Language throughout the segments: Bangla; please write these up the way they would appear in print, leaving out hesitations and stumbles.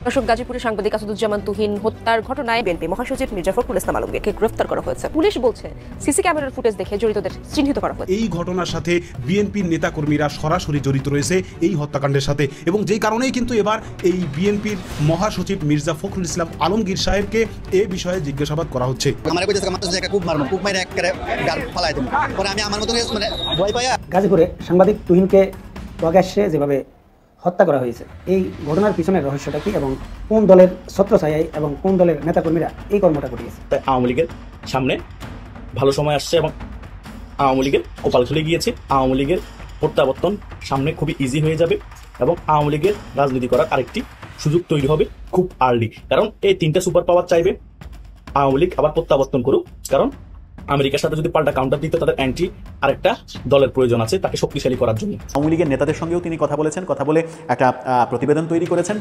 দর্শক, গাজীপুরের সাংবাদিক আসাদুজ্জামান তুহিন হত্যার ঘটনায় বিএনপি মহাসচিব মির্জা ফখরুল ইসলাম আলমগীরকে গ্রেফতার করা হয়েছে। পুলিশ বলছে সিসি ক্যামেরার ফুটেজ দেখে জড়িতদের চিহ্নিত করা হয়েছে। এই ঘটনার সাথে বিএনপির নেতাকর্মীরা সরাসরি জড়িত রয়েছে এই হত্যাকাণ্ডের সাথে, এবং যেই কারণেই কিন্তু এবার এই বিএনপির মহাসচিব মির্জা ফখরুল ইসলাম আলমগীর সাহেবকে এ বিষয়ে জিজ্ঞাসাবাদ করা হচ্ছে। গাজীপুরে সাংবাদিক তুহিনকে প্রকাশ্যে যেভাবে হত্যা করা হয়েছে, এই ঘটনার পিছনের রহস্যটা কি এবং কোন দলের ছত্রছায়ায় এবং কোন দলের নেতাকর্মীরা এই কর্মটা ঘটিয়েছে? তাই আওয়ামী লীগের সামনে ভালো সময় আসছে এবং আওয়ামী লীগের কপাল খুলে গিয়েছে। আওয়ামী লীগের প্রত্যাবর্তন সামনে খুবই ইজি হয়ে যাবে এবং আওয়ামী লীগের রাজনীতি করার আরেকটি সুযোগ তৈরি হবে খুব আর্লি। কারণ এই তিনটা সুপার পাওয়ার চাইবে আওয়ামী লীগ আবার প্রত্যাবর্তন করুক, কারণ আমেরিকার সাথে যদি পাল্টা কাউন্টার দিতে তাদের অ্যান্টি আরেকটা দলের প্রয়োজন আছে তাকে শক্তিশালী করার জন্য। আওয়ামী লীগের নেতাদের সঙ্গেও তিনি কথা বলেছেন, কথা বলে একটা প্রতিবেদন তৈরি করেছেন,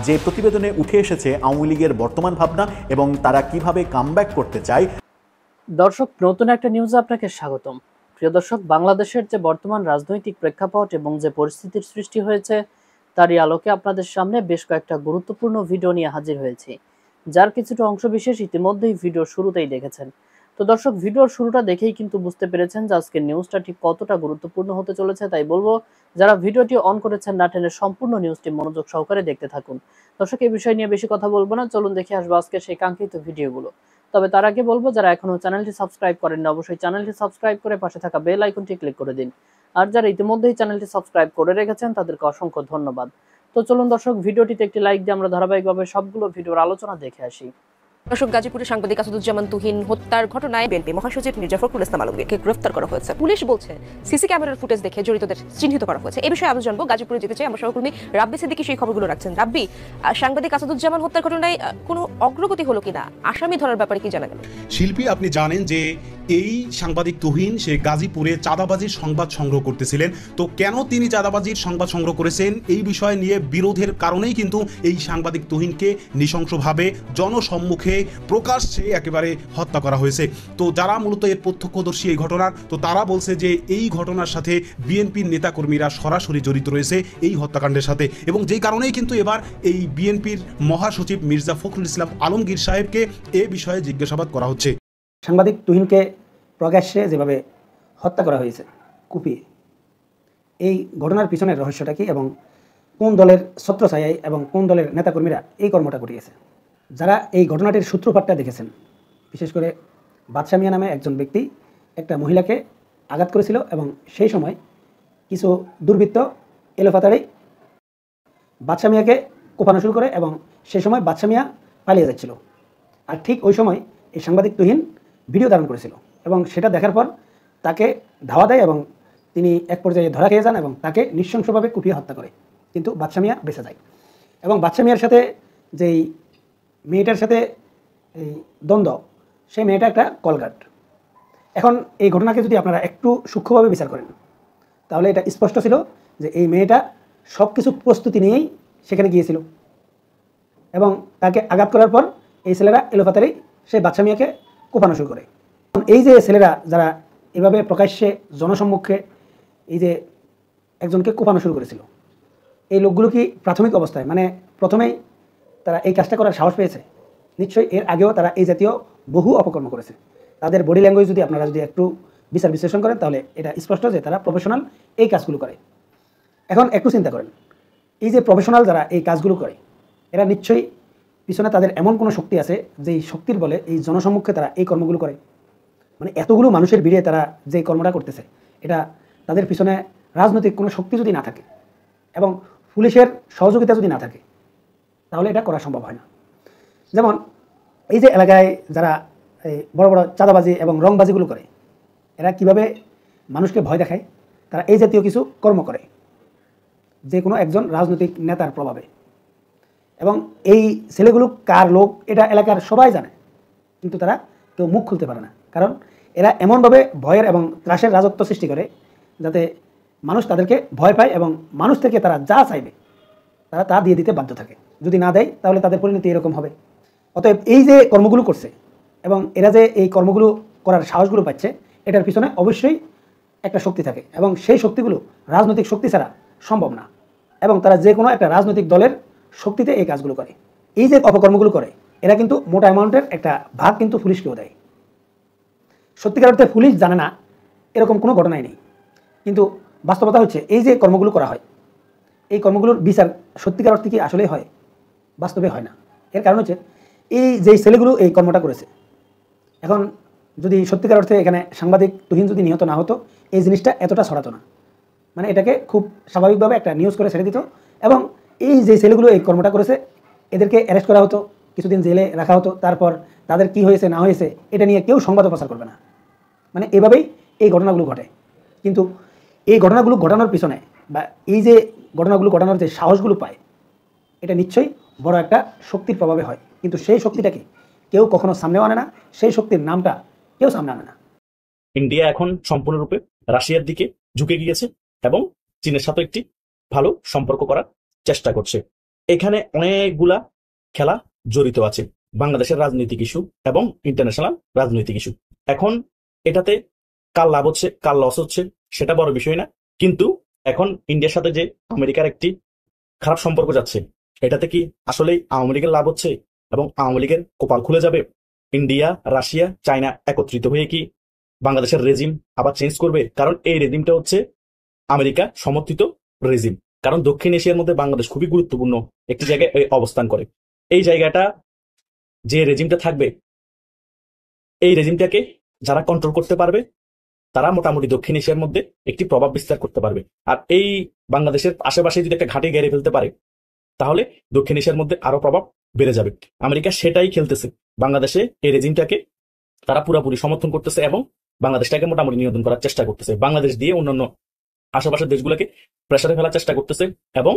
যে প্রতিবেদনে উঠে এসেছে আওয়ামী লীগের বর্তমান ভাবনা এবং তারা কিভাবে কামব্যাক করতে চায়। দর্শক, নতুন একটা নিউজে আপনাকে স্বাগতম। প্রিয় দর্শক, বাংলাদেশের যে বর্তমান রাজনৈতিক প্রেক্ষাপট এবং যে পরিস্থিতির সৃষ্টি হয়েছে তারই আলোকে আপনাদের সামনে বেশ কয়েকটা গুরুত্বপূর্ণ ভিডিও নিয়ে হাজির হয়েছি, যার কিছুটা অংশবিশেষ ইতিমধ্যেই ভিডিওর শুরুতেই দেখেছেন। তো দর্শক, ভিডিওর শুরুটা দেখেই কিন্তু বুঝতে পেরেছেন যে আজকের নিউজটা ঠিক কতটা গুরুত্বপূর্ণ হতে চলেছে। তাই বলবো, যারা ভিডিওটি অন করেছেন না টেনে সম্পূর্ণ নিউজটি মনোযোগ সহকারে দেখতে থাকুন। দর্শক, এই বিষয় নিয়ে বেশি কথা বলবো না, চলুন দেখে আসবো আজকে সেই কাঙ্ক্ষিত ভিডিওগুলো। তবে তার আগে বলবো, যারা এখনো চ্যানেলটি সাবস্ক্রাইব করেননি অবশ্যই চ্যানেলটি সাবস্ক্রাইব করে পাশে থাকা বেল আইকনটি ক্লিক করে দিন। আর যারা ইতিমধ্যেই চ্যানেলটি সাবস্ক্রাইব করে রেখেছেন তাদেরকে অসংখ্য ধন্যবাদ। তো চলুন দর্শক, ভিডিওটিতে একটি লাইক দিয়ে আমরা ধারাবাহিকভাবে সবগুলো ভিডিওর আলোচনা দেখে আসি। দর্শক, গাজীপুরের সাংবাদিক আসাদুজ্জামান তুহিন হত্যার ঘটনায় বিএনপি মহাসচিব মির্জা ফখরুল ইসলাম আলমগীরকে গ্রেফতার করা হয়েছে। পুলিশ বলছে সিসি ক্যামেরার ফুটেজ দেখে জড়িতদের চিহ্নিত করা হয়েছে। এই বিষয়ে আরো জানবো, গাজীপুরে যেতে চাই আমার সহকর্মী রাব্বি সিদ্দিকী সেই খবরগুলো রাখছেন। রাব্বি, সাংবাদিক আসাদুজ্জামান হত্যার ঘটনায় কোনো অগ্রগতি হলো কিনা, আসামি ধরার ব্যাপারে কি জানা গেল? শিল্পী, আপনি জানেন যে এই সাংবাদিক তুহিন সে গাজীপুরে চাঁদাবাজির সংবাদ সংগ্রহ করতেছিলেন। তো কেন তিনি চাঁদাবাজির সংবাদ সংগ্রহ করেছেন এই বিষয় নিয়ে বিরোধের কারণেই কিন্তু এই সাংবাদিক তুহিনকে নৃশংসভাবে জনসম্মুখে প্রকাশ্যে একেবারে হত্যা করা হয়েছে। তো যারা মূলত এর প্রত্যক্ষদর্শী এই ঘটনার, তো তারা বলছে যে এই ঘটনার সাথে বিএনপির নেতাকর্মীরা সরাসরি জড়িত রয়েছে এই হত্যাকাণ্ডের সাথে, এবং যেই কারণেই কিন্তু এবার এই বিএনপির মহাসচিব মির্জা ফখরুল ইসলাম আলমগীর সাহেবকে এ বিষয়ে জিজ্ঞাসাবাদ করা হচ্ছে। সাংবাদিক তুহিনকে প্রকাশ্যে যেভাবে হত্যা করা হয়েছে কুপিয়ে, এই ঘটনার পিছনের রহস্যটা কি এবং কোন দলের ছত্রছায়ায় এবং কোন দলের নেতাকর্মীরা এই কর্মটা ঘটিয়েছে? যারা এই ঘটনাটির সূত্রপাতটা দেখেছেন, বিশেষ করে বাদশা মিয়া নামে একজন ব্যক্তি একটা মহিলাকে আঘাত করেছিল এবং সেই সময় কিছু দুর্বৃত্ত এলোপাতাড়ি বাদশা মিয়াকে কোপানো শুরু করে এবং সেই সময় বাদশা মিয়া পালিয়ে যাচ্ছিল। আর ঠিক ওই সময় এই সাংবাদিক তুহিন ভিডিও ধারণ করেছিল এবং সেটা দেখার পর তাকে ধাওয়া দেয় এবং তিনি এক পর্যায়ে ধরা খেয়ে যান এবং তাকে নৃশংসভাবে কুপিয়ে হত্যা করে, কিন্তু বাদশা মিয়া বেঁচে যায়। এবং বাদশা মিয়ার সাথে যেই মেয়েটার সাথে এই দ্বন্দ্ব, সেই মেয়েটা একটা কলগার্ড। এখন এই ঘটনাকে যদি আপনারা একটু সূক্ষ্মভাবে বিচার করেন তাহলে এটা স্পষ্ট ছিল যে এই মেয়েটা সব কিছু প্রস্তুতি নিয়েই সেখানে গিয়েছিল এবং তাকে আঘাত করার পর এই ছেলেরা এলোপাতাড়ি সেই বাদশা মিয়াকে কোপানো শুরু করে। এই যে ছেলেরা যারা এভাবে প্রকাশ্যে জনসম্মুখে এই যে একজনকে কোপানো শুরু করেছিল, এই লোকগুলো কি প্রাথমিক অবস্থায় মানে প্রথমেই তারা এই কাজটা করার সাহস পেয়েছে? নিশ্চয়ই এর আগেও তারা এই জাতীয় বহু অপকর্ম করেছে। তাদের বডি ল্যাঙ্গুয়েজ যদি আপনারা যদি একটু বিচার বিশ্লেষণ করেন তাহলে এটা স্পষ্ট যে তারা প্রফেশনাল এই কাজগুলো করে। এখন একটু চিন্তা করেন, এই যে প্রফেশনাল যারা এই কাজগুলো করে, এরা নিশ্চয়ই পিছনে তাদের এমন কোনো শক্তি আছে যেই শক্তির বলে এই জনসম্মুখে তারা এই কর্মগুলো করে। মানে এতগুলো মানুষের ভিড়ে তারা যে কর্মটা করতেছে, এটা তাদের পিছনে রাজনৈতিক কোনো শক্তি যদি না থাকে এবং পুলিশের সহযোগিতা যদি না থাকে তাহলে এটা করা সম্ভব হয় না। যেমন এই যে এলাকায় যারা এই বড় বড় চাঁদাবাজি এবং রংবাজিগুলো করে, এরা কিভাবে মানুষকে ভয় দেখায়, তারা এই জাতীয় কিছু কর্ম করে যে কোনো একজন রাজনৈতিক নেতার প্রভাবে। এবং এই ছেলেগুলো কার লোক এটা এলাকার সবাই জানে, কিন্তু তারা কেউ মুখ খুলতে পারে না, কারণ এরা এমনভাবে ভয়ের এবং ত্রাসের রাজত্ব সৃষ্টি করে যাতে মানুষ তাদেরকে ভয় পায় এবং মানুষ থেকে তারা যা চাইবে তারা তা দিয়ে দিতে বাধ্য থাকে। যদি না দেয় তাহলে তাদের পরিণতি এরকম হবে। অতএব এই যে কর্মগুলো করছে এবং এরা যে এই কর্মগুলো করার সাহসগুলো পাচ্ছে, এটার পিছনে অবশ্যই একটা শক্তি থাকে এবং সেই শক্তিগুলো রাজনৈতিক শক্তি ছাড়া সম্ভব না। এবং তারা যে কোনো একটা রাজনৈতিক দলের শক্তিতে এই কাজগুলো করে। এই যে অপকর্মগুলো করে এরা কিন্তু মোটা অ্যামাউন্টের একটা ভাগ কিন্তু পুলিশকেও দেয়। সত্যিকার অর্থে পুলিশ জানে না এরকম কোনো ঘটনাই নেই, কিন্তু বাস্তবতা হচ্ছে এই যে কর্মগুলো করা হয় এই কর্মগুলোর বিচার সত্যিকার অর্থে কি আসলেই হয়? বাস্তবে হয় না। এর কারণ হচ্ছে এই যেই ছেলেগুলো এই কর্মটা করেছে, এখন যদি সত্যিকার অর্থে এখানে সাংবাদিক তুহিন যদি নিহত না হতো এই জিনিসটা এতটা ছড়াতো না। মানে এটাকে খুব স্বাভাবিকভাবে একটা নিউজ করে ছেড়ে দিত, এবং এই যে ছেলেগুলো এই কর্মটা করেছে এদেরকে অ্যারেস্ট করা হতো, কিছুদিন জেলে রাখা হতো, তারপর তাদের কি হয়েছে না হয়েছে এটা নিয়ে কেউ সংবাদ প্রচার করবে না। মানে এভাবেই এই ঘটনাগুলো ঘটে। কিন্তু এই ঘটনাগুলো ঘটানোর পিছনে বা এই যে ঘটনাগুলো ঘটানোর যে সাহসগুলো পায় এটা নিশ্চয়ই বড় একটা শক্তির প্রভাবে হয়, কিন্তু সেই শক্তিটাকে কেউ কখনো সামনেও আনে না, সেই শক্তির নামটা কেউ সামনে আনে না। ইন্ডিয়া এখন সম্পূর্ণরূপে রাশিয়ার দিকে ঝুঁকে গিয়েছে এবং চীনের সাথে একটি ভালো সম্পর্ক করার চেষ্টা করছে। এখানে অনেকগুলা খেলা জড়িত আছে, বাংলাদেশের রাজনৈতিক ইস্যু এবং ইন্টারন্যাশনাল রাজনৈতিক ইস্যু। এখন এটাতে কার লাভ হচ্ছে কার লস হচ্ছে সেটা বড় বিষয় না, কিন্তু এখন ইন্ডিয়ার সাথে যে আমেরিকার একটি খারাপ সম্পর্ক যাচ্ছে এটাতে কি আসলে আওয়ামী লীগের লাভ হচ্ছে এবং আওয়ামী লীগের কপাল খুলে যাবে? ইন্ডিয়া, রাশিয়া, চায়না একত্রিত হয়ে কি বাংলাদেশের রেজিম আবার চেঞ্জ করবে? কারণ এই রেজিমটা হচ্ছে আমেরিকা সমর্থিত রেজিম, কারণ দক্ষিণ এশিয়ার মধ্যে বাংলাদেশ খুবই গুরুত্বপূর্ণ একটি জায়গায় অবস্থান করে। এই জায়গাটা যে রেজিমটা থাকবে এই রেজিমটাকে যারা কন্ট্রোল করতে পারবে তারা মোটামুটি দক্ষিণ এশিয়ার মধ্যে একটি প্রভাব বিস্তার করতে পারবে। আর এই বাংলাদেশের আশেপাশে যদি একটা ঘাঁটি গেড়ে ফেলতে পারে তাহলে দক্ষিণ এশিয়ার মধ্যে আরো প্রভাব বেড়ে যাবে। আমেরিকা সেটাই খেলতেছে, বাংলাদেশে এই রেজিমটাকে তারা পুরোপুরি সমর্থন করতেছে এবং বাংলাদেশটাকে মোটামুটি নিয়ন্ত্রণ করার চেষ্টা করতেছে। বাংলাদেশ দিয়ে অন্যান্য আশেপাশের দেশগুলোকে প্রেসারে ফেলার চেষ্টা করতেছে এবং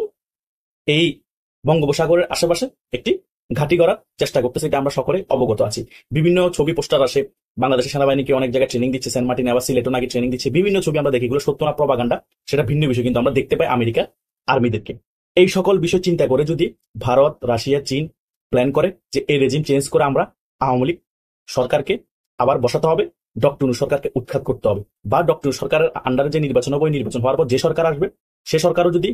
এই বঙ্গোপসাগরের আশেপাশে একটি ঘাঁটি করার চেষ্টা করতেছে। এটা আমরা সকলে অবগত আছি। বিভিন্ন ছবি পোস্টার আসে, বাংলাদেশের সেনাবাহিনীকে অনেক জায়গায় ট্রেনিং দিচ্ছে, সেন্ট মার্টিনে আবার সিলেটও নাকি ট্রেনিং দিচ্ছে। বিভিন্ন ছবি আমরা দেখি, এগুলো সত্য না প্রপাগান্ডা সেটা ভিন্ন বিষয়, কিন্তু আমরা দেখতে পাই আমেরিকা আর্মিদেরকে। এই সকল বিষয় চিন্তা করে যদি ভারত, রাশিয়া, চীন প্ল্যান করে যে এই রেজিম চেঞ্জ করে আমরা আওয়ামী লীগ সরকারকে আবার বসাতে হবে, ডক্টর ইউনূস সরকারকে উৎখাত করতে হবে, বা ডক্টর ইউনূস সরকারের আন্ডারে যে নির্বাচন হবে নির্বাচন হওয়ার পর যে সরকার আসবে সে সরকারও যদি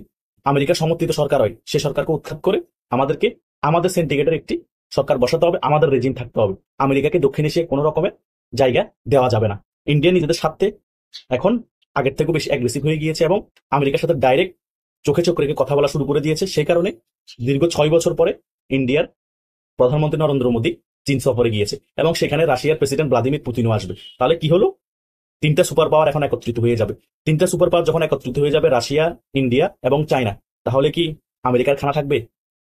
আমেরিকার সমর্থিত সরকার হয় সে সরকারকে উৎখাত করে আমাদেরকে আমাদের সেন্টিগ্রেটের একটি সরকার বসাতে হবে, আমাদের রেজিম থাকতে হবে। আমেরিকাকে দক্ষিণ এশিয়ায় কোনো রকমের জায়গা দেওয়া যাবে না। ইন্ডিয়া নিজেদের স্বার্থে এখন আগের থেকেও বেশি অ্যাগ্রেসিভ হয়ে গিয়েছে এবং আমেরিকার সাথে ডাইরেক্ট চোখে চোখ রেখে কথা বলা শুরু করে দিয়েছে। সেই কারণে দীর্ঘ 6 বছর পরে ইন্ডিয়ার প্রধানমন্ত্রী নরেন্দ্র মোদী চীন সফরে গিয়েছে এবং সেখানে রাশিয়ার প্রেসিডেন্ট ভ্লাদিমির পুতিনও আসবে। তাহলে কি হলো, 3টা সুপার পাওয়ার এখন একত্রিত হয়ে যাবে। 3টা সুপার পাওয়ার যখন একত্রিত হয়ে যাবে, রাশিয়া, ইন্ডিয়া এবং চায়না, তাহলে কি আমেরিকার খানা থাকবে?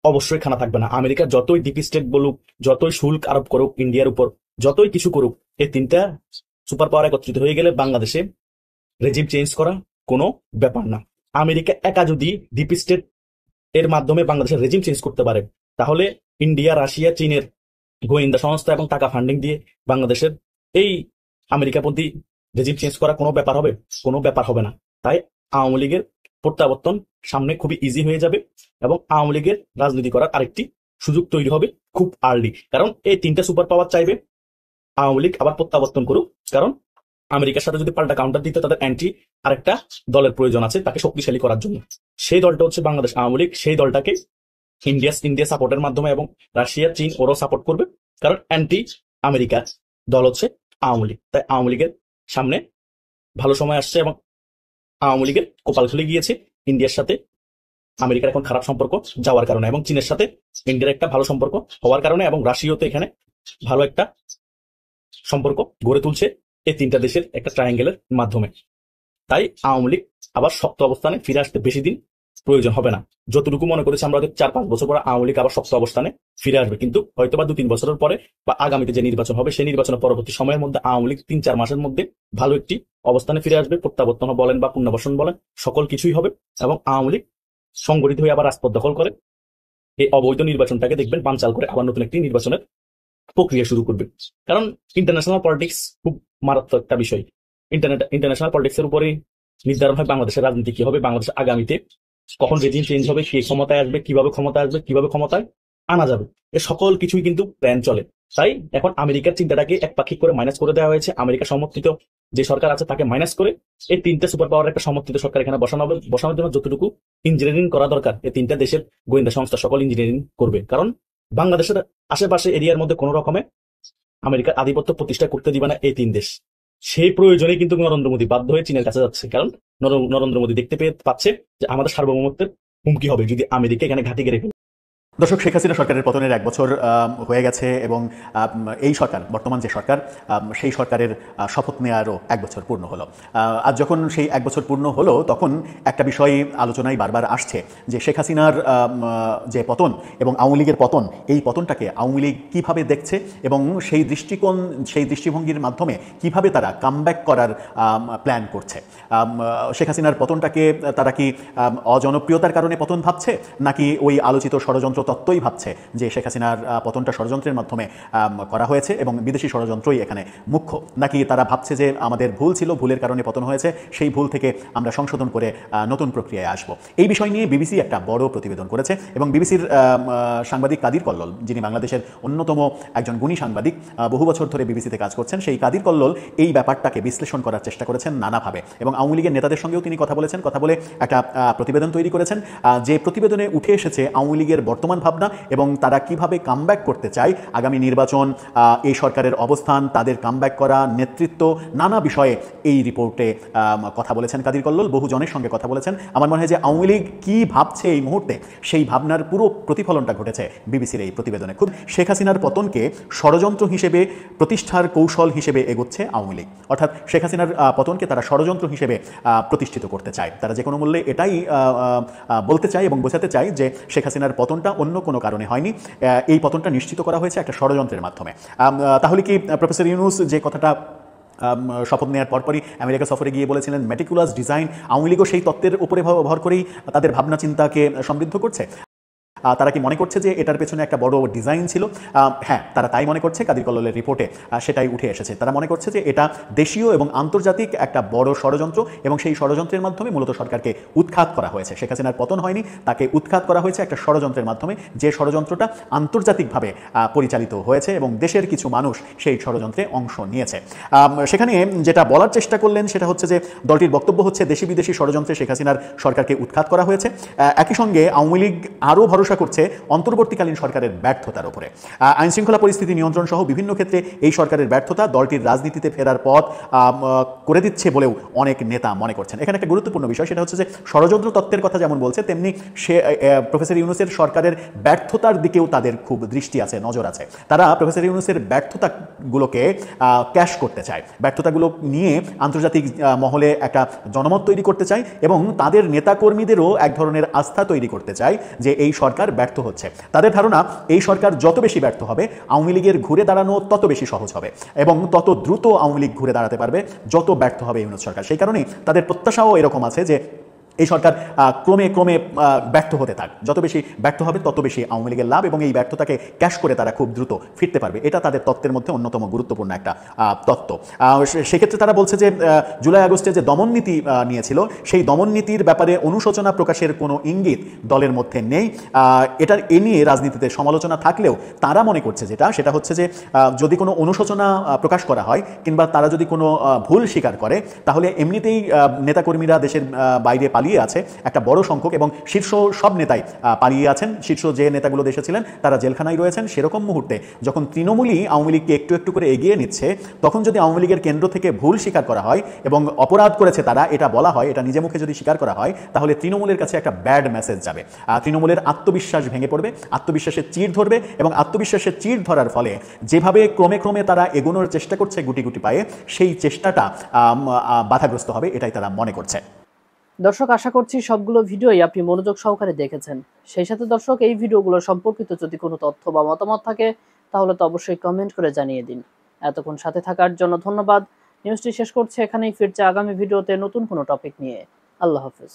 অবশ্যই খানা থাকবে না। আমেরিকা যতই ডিপ স্টেট বলুক, যতই শুল্ক আরোপ করুক ইন্ডিয়ার উপর, যতই কিছু করুক, এই 3টা সুপার পাওয়ার একত্রিত হয়ে গেলে বাংলাদেশে রেজিম চেঞ্জ করা কোনো ব্যাপার না। আমেরিকা একা যদি ডিপ স্টেট এর মাধ্যমে বাংলাদেশের রেজিম চেঞ্জ করতে পারে তাহলে ইন্ডিয়া, রাশিয়া, চীনের গোয়েন্দা সংস্থা এবং টাকা ফান্ডিং দিয়ে বাংলাদেশের এই আমেরিকাপন্থী রেজিম চেঞ্জ করা কোনো ব্যাপার হবে? কোনো ব্যাপার হবে না। তাই আওয়ামী লীগের প্রত্যাবর্তন সামনে খুবই ইজি হয়ে যাবে এবং আওয়ামী লীগের রাজনীতি করার আরেকটি সুযোগ তৈরি হবে খুব আর্লি। কারণ এই 3টা সুপার পাওয়ার চাইবে আওয়ামী লীগ আবার প্রত্যাবর্তন করুক, কারণ আমেরিকার সাথে যদি পাল্টা কাউন্টার দিতে তাদের অ্যান্টি আরেকটা দলের প্রয়োজন আছে তাকে শক্তিশালী করার জন্য। সেই দলটা হচ্ছে বাংলাদেশ আওয়ামী লীগ। সেই দলটাকে ইন্ডিয়া সাপোর্টের মাধ্যমে এবং রাশিয়া, চীন ওরাও সাপোর্ট করবে, কারণ অ্যান্টি আমেরিকা দল হচ্ছে আওয়ামী লীগ। তাই আওয়ামী লীগের সামনে ভালো সময় আসছে এবং আওয়ামী লীগের কপাল খুলে গিয়েছে ইন্ডিয়ার সাথে আমেরিকার এখন খারাপ সম্পর্ক যাওয়ার কারণে, এবং চীনের সাথে ইন্ডিয়ার একটা ভালো সম্পর্ক হওয়ার কারণে, এবং রাশিয়াতে এখানে ভালো একটা সম্পর্ক গড়ে তুলছে এই 3টা দেশের একটা ট্রায়াঙ্গেলের মাধ্যমে। তাই আওয়ামী লীগ আবার শক্ত অবস্থানে ফিরে আসতে বেশি দিন প্রয়োজন হবে না। যতটুকু মনে করেছি আমরা 4-5 বছর পরে আওয়ামী লীগ আবার শক্ত অবস্থানে ফিরে আসবে, কিন্তু হয়তো বা 2-3 বছরের পরে বা আগামীতে যে নির্বাচন হবে সেই নির্বাচনের পরবর্তী সময়ের মধ্যে আওয়ামী লীগ 3-4 মাসের মধ্যে ভালো একটি অবস্থানে ফিরে আসবে। প্রত্যাবর্তন বলেন বা পুনর্বাসন বলেন সকল কিছুই হবে এবং আওয়ামী লীগ সংগঠিত হয়ে আবার রাজপথ দখল করে এই অবৈধ নির্বাচনটাকে দেখবেন বানচাল করে আবার নতুন একটি নির্বাচনের প্রক্রিয়া শুরু করবে। কারণ ইন্টারন্যাশনাল পলিটিক্স খুব মারাত্মক একটা বিষয়। ইন্টারন্যাশনাল পলিটিক্সের উপরে নির্ধারণ হয় বাংলাদেশের রাজনীতি কি হবে, বাংলাদেশ আগামীতে কখন রেজিম চেঞ্জ হবে, কে ক্ষমতায় আসবে, কিভাবে ক্ষমতায় আসবে, কিভাবে ক্ষমতায় আনা যাবে, এ সকল কিছুই কিন্তু প্ল্যান চলে। তাই এখন আমেরিকার চিন্তাটাকে একপাক্ষিক করে মাইনাস করে দেওয়া হয়েছে। আমেরিকা সমর্থিত যে সরকার আছে তাকে মাইনাস করে এই তিনটা সুপার পাওয়ার একটা সমর্থিত সরকার এখানে বসানোর জন্য যতটুকু ইঞ্জিনিয়ারিং করা দরকার এই তিনটা দেশের গোয়েন্দা সংস্থা সকল ইঞ্জিনিয়ারিং করবে। কারণ বাংলাদেশের আশেপাশে এরিয়ার মধ্যে কোনো রকমে আমেরিকার আধিপত্য প্রতিষ্ঠা করতে দিবে না এই তিন দেশ। সেই প্রয়োজনে কিন্তু নরেন্দ্র মোদী বাধ্য হয়ে চীনের কাছে যাচ্ছে। কারণ নরেন্দ্র মোদী দেখতে পাচ্ছে যে আমাদের সার্বভৌমত্বের হুমকি হবে যদি আমেরিকা এখানে ঘাঁটি গেড়ে ফেলে। দর্শক, শেখ হাসিনা সরকারের পতনের 1 বছর হয়ে গেছে এবং এই সরকার, বর্তমান যে সরকার, সেই সরকারের শপথ নেওয়ারও 1 বছর পূর্ণ হলো। আজ যখন সেই 1 বছর পূর্ণ হলো তখন একটা বিষয় আলোচনায় বারবার আসছে যে শেখ হাসিনার যে পতন এবং আওয়ামী লীগের পতন, এই পতনটাকে আওয়ামী লীগ কীভাবে দেখছে এবং সেই দৃষ্টিভঙ্গির মাধ্যমে কিভাবে তারা কামব্যাক করার প্ল্যান করছে। শেখ হাসিনার পতনটাকে তারা কি অজনপ্রিয়তার কারণে পতন ভাবছে, নাকি ওই আলোচিত ষড়যন্ত্র তত্ত্বই ভাবছে যে শেখ হাসিনার পতনটা ষড়যন্ত্রের মাধ্যমে করা হয়েছে এবং বিদেশি ষড়যন্ত্রই এখানে মুখ্য, নাকি তারা ভাবছে যে আমাদের ভুল ছিল, ভুলের কারণে পতন হয়েছে, সেই ভুল থেকে আমরা সংশোধন করে নতুন প্রক্রিয়ায় আসব। এই বিষয় নিয়ে বিবিসি একটা বড় প্রতিবেদন করেছে এবং বিবিসির সাংবাদিক কাদির কল্লোল, যিনি বাংলাদেশের অন্যতম একজন গুণী সাংবাদিক, বহু বছর ধরে বিবিসিতে কাজ করছেন, সেই কাদির কল্লোল এই ব্যাপারটাকে বিশ্লেষণ করার চেষ্টা করেছেন নানাভাবে এবং আওয়ামী লীগের নেতাদের সঙ্গেও তিনি কথা বলে একটা প্রতিবেদন তৈরি করেছেন। যে প্রতিবেদনে উঠে এসেছে আওয়ামী লীগের বর্তমান ভাবনা এবং তারা কিভাবে কামব্যাক করতে চায়, আগামী নির্বাচন, এই সরকারের অবস্থান, তাদের কামব্যাক করা, নেতৃত্ব, নানা বিষয়ে এই রিপোর্টে কথা বলেছেন কাদির কল্লোল। বহু জনের সঙ্গে কথা বলেছেন। আমার মনে হয় যে আওয়ামী লীগ কী ভাবছে এই মুহূর্তে, সেই ভাবনার পুরো প্রতিফলনটা ঘটেছে বিবিসির এই প্রতিবেদনে। খুব শেখ হাসিনার পতনকে ষড়যন্ত্র হিসেবে, প্রতিষ্ঠার কৌশল হিসেবে এগোচ্ছে আওয়ামী লীগ। অর্থাৎ শেখ হাসিনার পতনকে তারা ষড়যন্ত্র হিসেবে প্রতিষ্ঠিত করতে চায়। তারা যে কোনো মূল্যে এটাই বলতে চায় এবং বোঝাতে চায় যে শেখ হাসিনার পতনটা অন্য কোনো কারণে হয়নি, এই পতনটা নিশ্চিত করা হয়েছে একটা ষড়যন্ত্রের মাধ্যমে। তাহলে কি প্রফেসর ইউনূস যে কথাটা শপথ নেওয়ার পরপরই আমেরিকা সফরে গিয়ে বলেছিলেন, মেটিকুলাস ডিজাইন, আওয়ামী লীগও সেই তত্ত্বের উপরে ভর করেই তাদের ভাবনা চিন্তাকে সমৃদ্ধ করছে? তারা কি মনে করছে যে এটার পেছনে একটা বড় ডিজাইন ছিল? হ্যাঁ, তারা তাই মনে করছে। কাদির কল্লোলের রিপোর্টে সেটাই উঠে এসেছে। তারা মনে করছে যে এটা দেশীয় এবং আন্তর্জাতিক একটা বড় ষড়যন্ত্র এবং সেই ষড়যন্ত্রের মাধ্যমে মূলত সরকারকে উৎখাত করা হয়েছে। শেখ হাসিনার পতন হয়নি, তাকে উৎখাত করা হয়েছে একটা ষড়যন্ত্রের মাধ্যমে, যে ষড়যন্ত্রটা আন্তর্জাতিকভাবে পরিচালিত হয়েছে এবং দেশের কিছু মানুষ সেই ষড়যন্ত্রে অংশ নিয়েছে। সেখানে যেটা বলার চেষ্টা করলেন সেটা হচ্ছে যে দলটির বক্তব্য হচ্ছে দেশি বিদেশি ষড়যন্ত্রে শেখ হাসিনার সরকারকে উৎখাত করা হয়েছে। একই সঙ্গে আওয়ামী লীগ আরও ভরসা করছে অন্তর্বর্তীকালীন সরকারের ব্যর্থতার উপরে। আইন শৃঙ্খলা পরিস্থিতি নিয়ন্ত্রণ সহ বিভিন্ন ক্ষেত্রে এই সরকারের ব্যর্থতা দলটির রাজনীতিতে ফেরার পথ করে দিচ্ছে বলেও অনেক নেতা মনে করছেন। এখানে একটা গুরুত্বপূর্ণ বিষয়, সেটা হচ্ছে যে ষড়যন্ত্র তত্ত্বের কথা যেমন বলছে, তেমনি প্রফেসর ইউনূসের সরকারের ব্যর্থতার দিকেও তাদের খুব দৃষ্টি আছে, নজর আছে। তারা প্রফেসর ইউনূসের ব্যর্থতাগুলোকে ক্যাশ করতে চায়, ব্যর্থতাগুলো নিয়ে আন্তর্জাতিক মহলে একটা জনমত তৈরি করতে চায় এবং তাদের নেতাকর্মীদেরও এক ধরনের আস্থা তৈরি করতে চায় যে এই সরকার ব্যর্থ হচ্ছে। তাদের ধারণা এই সরকার যত বেশি ব্যর্থ হবে, আওয়ামী লীগের ঘুরে দাঁড়ানো তত বেশি সহজ হবে এবং তত দ্রুত আওয়ামী লীগ ঘুরে দাঁড়াতে পারবে যত ব্যর্থ হবে ইউনূস সরকার। সেই কারণেই তাদের প্রত্যাশাও এরকম আছে যে এই সরকার ক্রমে ক্রমে ব্যর্থ হতে থাক, যত বেশি ব্যর্থ হবে তত বেশি আওয়ামী লীগের লাভ এবং এই ব্যর্থতাকে ক্যাশ করে তারা খুব দ্রুত ফিরতে পারবে। এটা তাদের তত্ত্বের মধ্যে অন্যতম গুরুত্বপূর্ণ একটা তত্ত্ব। সেক্ষেত্রে তারা বলছে যে জুলাই আগস্টে যে দমননীতি নিয়েছিল, সেই দমননীতির ব্যাপারে অনুশোচনা প্রকাশের কোনো ইঙ্গিত দলের মধ্যে নেই। এ নিয়ে রাজনীতিতে সমালোচনা থাকলেও তারা মনে করছে সেটা হচ্ছে যে যদি কোনো অনুশোচনা প্রকাশ করা হয় কিংবা তারা যদি কোনো ভুল স্বীকার করে, তাহলে এমনিতেই নেতাকর্মীরা দেশের বাইরে পালিয়ে আছে একটা বড় সংখ্যক এবং শীর্ষ সব নেতাই পালিয়ে আছেন। শীর্ষ যে নেতাগুলো দেশে ছিলেন তারা জেলখানায় রয়েছেন। সেরকম মুহূর্তে যখন তৃণমূলই আওয়ামী লীগকে একটু একটু করে এগিয়ে নিচ্ছে, তখন যদি আওয়ামী লীগের কেন্দ্র থেকে ভুল স্বীকার করা হয় এবং অপরাধ করেছে তারা এটা বলা হয়, এটা নিজে মুখে যদি স্বীকার করা হয়, তাহলে তৃণমূলের কাছে একটা ব্যাড মেসেজ যাবে। তৃণমূলের আত্মবিশ্বাস ভেঙে পড়বে, আত্মবিশ্বাসের চির ধরবে এবং আত্মবিশ্বাসের চির ধরার ফলে যেভাবে ক্রমে ক্রমে তারা এগোনোর চেষ্টা করছে গুটি গুটি পায়ে, সেই চেষ্টাটা বাধাগ্রস্ত হবে, এটাই তারা মনে করছে। দর্শক, আশা করছি সবগুলো ভিডিওই আপনি মনোযোগ সহকারে দেখেছেন। সেই সাথে দর্শক, এই ভিডিওগুলো সম্পর্কিত যদি কোনো তথ্য বা মতামত থাকে তাহলে তো অবশ্যই কমেন্ট করে জানিয়ে দিন। এতক্ষণ সাথে থাকার জন্য ধন্যবাদ। নিউজটি শেষ করছে এখানেই, ফিরছে আগামী ভিডিওতে নতুন কোনো টপিক নিয়ে। আল্লাহ হাফেজ।